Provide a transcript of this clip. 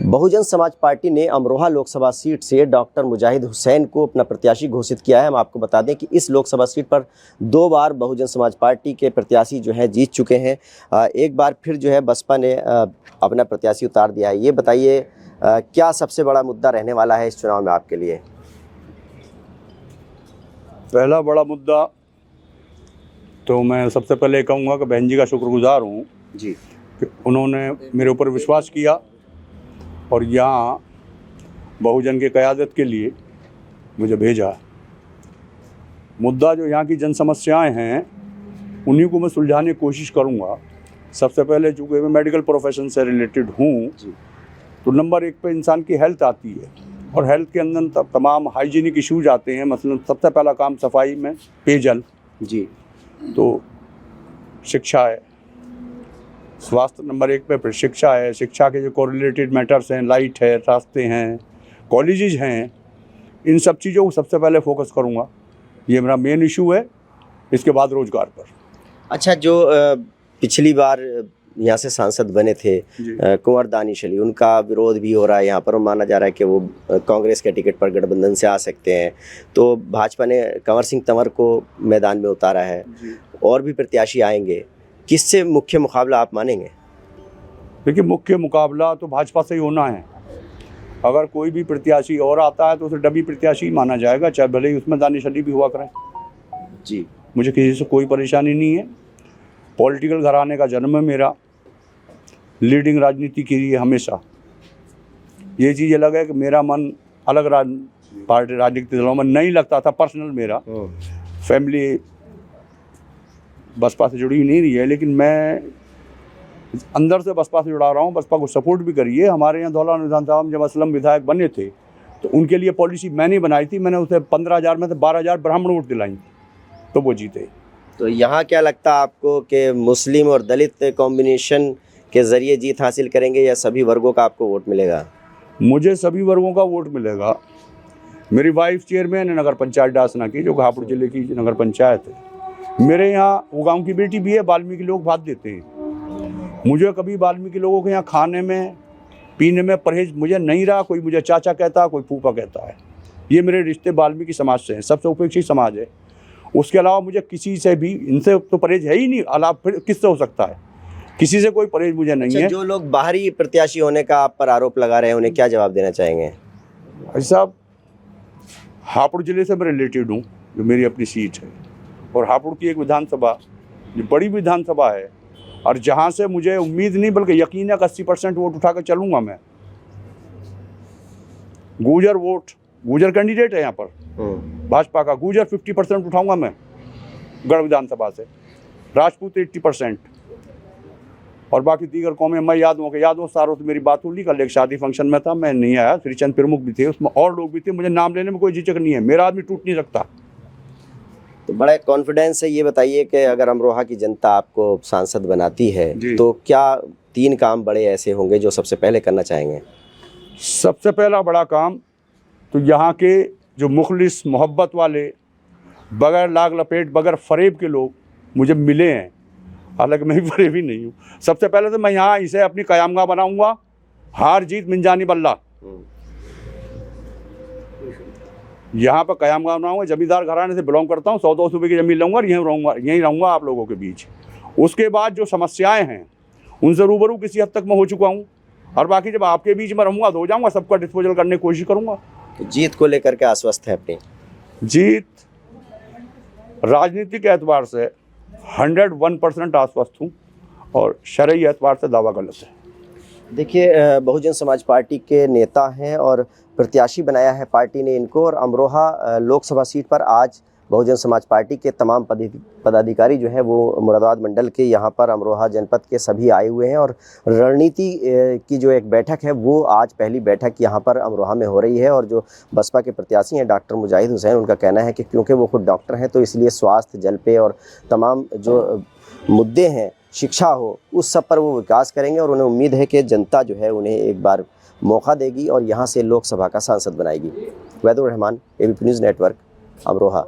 Bahujan Samaj party ने Amroha Lok Sabha seat से doctor मुजाहिद हुसैन को अपना प्रत्याशी घोषित किया है। हम आपको बता दें कि इस लोकसभा सीट पर 2 बार बहुजन समाज पार्टी के प्रत्याशी जो हैं जीत चुके हैं। एक बार फिर जो है बसपा ने अपना प्रत्याशी उतार दिया है। ये बताइए क्या सबसे बड़ा मुद्दा रहने वाला है इस चुनाव में आपके लिए? पहला बड़ा मुद्दा तो मैं सबसे पहले कहूँगा कि बहन जी का शुक्रगुजार हूँ जी कि उन्होंने मेरे ऊपर विश्वास किया और यहाँ बहुजन के क़यादत के लिए मुझे भेजा। मुद्दा जो यहाँ की जन समस्याएं हैं उन्हीं को मैं सुलझाने की कोशिश करूँगा। सबसे पहले चूँकि मैं मेडिकल प्रोफेशन से रिलेटेड हूँ तो नंबर 1 पे इंसान की हेल्थ आती है और हेल्थ के अंदर तमाम हाइजीनिक इश्यूज आते हैं। मसलन सबसे पहला काम सफाई में पेयजल जी, तो शिक्षा है, स्वास्थ्य नंबर 1 पे, फिर शिक्षा है। शिक्षा के जो कोरिलेटेड मैटर्स हैं, लाइट है, रास्ते हैं, कॉलेजेस हैं, इन सब चीज़ों को सबसे पहले फोकस करूँगा। ये मेरा मेन इशू है। इसके बाद रोज़गार पर। अच्छा, जो पिछली बार यहाँ से सांसद बने थे कुंवर दानिश अली, उनका विरोध भी हो रहा है यहाँ पर और माना जा रहा है कि वो कांग्रेस के टिकट पर गठबंधन से आ सकते हैं। तो भाजपा ने कंवर सिंह तंवर को मैदान में उतारा है और भी प्रत्याशी आएंगे। किससे मुख्य मुकाबला आप मानेंगे? देखिए, मुख्य मुकाबला तो भाजपा से ही होना है। अगर कोई भी प्रत्याशी और आता है तो उसे डमी प्रत्याशी माना जाएगा, चाहे भले ही उसमें दानिश अली भी हुआ करें। जी, मुझे किसी से कोई परेशानी नहीं है। पॉलिटिकल घराने का जन्म है मेरा, लीडिंग राजनीति के लिए हमेशा। ये चीज़ अलग है कि मेरा मन अलग पार्टी राजनीतिक दलों में नहीं लगता था। पर्सनल मेरा फैमिली बसपा से जुड़ी नहीं रही है, लेकिन मैं अंदर से बसपा से जुड़ा रहा हूँ। बसपा को सपोर्ट भी करिए। हमारे यहाँ धौला विधानसभा में जब असलम विधायक बने थे तो उनके लिए पॉलिसी मैंने बनाई थी। मैंने उसे 15,000 में से 12,000 ब्राह्मण वोट दिलाई तो वो जीते। तो यहाँ क्या लगता है आपको कि मुस्लिम और दलित कॉम्बिनेशन के ज़रिए जीत हासिल करेंगे या सभी वर्गों का आपको वोट मिलेगा? मुझे सभी वर्गों का वोट मिलेगा। मेरी वाइफ चेयरमैन है नगर पंचायत डासना की, जो हापुड़ जिले की नगर पंचायत है। मेरे यहाँ वो गाँव की बेटी भी है। वाल्मीकि लोग भात देते हैं। मुझे कभी वाल्मीकि लोगों के यहाँ खाने में पीने में परहेज मुझे नहीं रहा। कोई मुझे चाचा कहता, कोई फूफा कहता है। ये मेरे रिश्ते वाल्मीकि समाज से हैं, सबसे उपेक्षित समाज है। उसके अलावा मुझे किसी से भी, इनसे तो परहेज है ही नहीं, अलावा फिर किससे हो सकता है? किसी से कोई परहेज मुझे नहीं है। जो लोग बाहरी प्रत्याशी होने का आप पर आरोप लगा रहे हैं उन्हें क्या जवाब देना चाहेंगे? भाई साहब, हापुड़ ज़िले से मैं रिलेटेड हूँ, जो मेरी अपनी सीट है, और हापुड़ की एक विधानसभा जो बड़ी विधानसभा है और जहाँ से मुझे उम्मीद नहीं बल्कि यकीन है 80% वोट उठा कर चलूँगा मैं। गुजर वोट, गुजर कैंडिडेट है यहाँ पर भाजपा का। गुजर 50% उठाऊँगा मैं गढ़ विधानसभा से, राजपूत 80% और बाकी दीगर कौमें। मैं यादव सारों से मेरी बात हुई। कल एक शादी फंक्शन में था, मैं नहीं आया। श्रीचंद प्रमुख भी थे, उसमें और लोग भी थे। मुझे नाम लेने में कोई झिझक नहीं है। मेरा आदमी टूट नहीं सकता। तो बड़ा कॉन्फिडेंस है। ये बताइए कि अगर अमरोहा की जनता आपको सांसद बनाती है तो क्या 3 काम बड़े ऐसे होंगे जो सबसे पहले करना चाहेंगे? सबसे पहला बड़ा काम तो यहाँ के जो मुखलिस मोहब्बत वाले, बगैर लाग लपेट, बगैर फरेब के लोग मुझे मिले हैं। हालांकि मैं भी फरेब ही नहीं हूँ। सबसे पहले तो मैं यहाँ इसे अपनी क़यामगाह बनाऊँगा। हार जीत मिंजानी बल्ला, यहाँ पर क़यामगाह बनाऊँगा। जमींदार घराने से बिलोंग करता हूँ। 100-200 रुपये की ज़मीन लूँगा और यहीं रहूँगा आप लोगों के बीच। उसके बाद जो समस्याएँ हैं उनसे रूबरू किसी हद तक मैं हो चुका हूँ और बाकी जब आपके बीच में रहूँगा तो हो जाऊँगा। सबका डिस्पोजल करने की कोशिश करूँगा। तो जीत को लेकर के आश्वस्त है अपनी? जीत राजनीतिक एतबार से 101% आश्वस्त हूँ और शरई एतबार से दावा गलत है। देखिए, बहुजन समाज पार्टी के नेता हैं और प्रत्याशी बनाया है पार्टी ने इनको, और अमरोहा लोकसभा सीट पर आज बहुजन समाज पार्टी के तमाम पदाधिकारी जो है वो मुरादाबाद मंडल के यहाँ पर अमरोहा जनपद के सभी आए हुए हैं और रणनीति की जो एक बैठक है वो आज पहली बैठक यहाँ पर अमरोहा में हो रही है। और जो बसपा के प्रत्याशी हैं डॉक्टर मुजाहिद हुसैन, उनका कहना है कि क्योंकि वो खुद डॉक्टर हैं तो इसलिए स्वास्थ्य, जलपे और तमाम जो मुद्दे हैं, शिक्षा हो, उस सब पर वो विकास करेंगे और उन्हें उम्मीद है कि जनता जो है उन्हें एक बार मौका देगी और यहाँ से लोकसभा का सांसद बनाएगी। Vaidur Rahman, ABP news network, Amroha.